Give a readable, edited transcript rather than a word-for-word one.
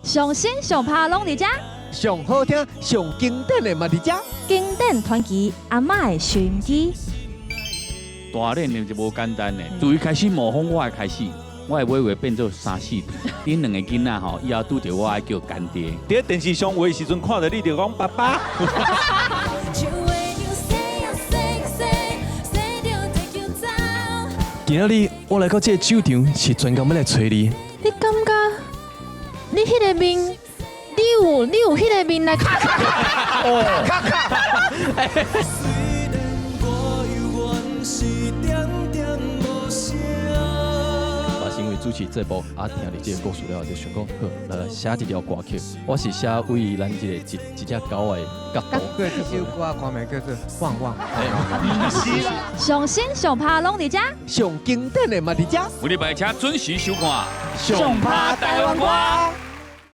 上新上拍拢伫遮，上好听、上经典的嘛伫遮。经典传奇阿嬷的收音机。大练就无简单的，自一开始模仿我的开始，我的尾变做3、4年。恁两个囡仔吼，以后拄着我爱叫干爹。伫电视上画的时阵，看到你就讲爸爸。今仔日我来到这个酒场是专工要来找你。你感觉你迄个面，你有迄个面来看？哦，卡卡。嘛是因为主持节目听你这个故事了，就想讲好，来写一条歌曲。我是写为咱这个一只狗的角度。对，这首歌歌名叫做《旺旺》。上新上拍拢伫遮，上经典的嘛伫遮。每礼拜请准时收看上拍台湾歌。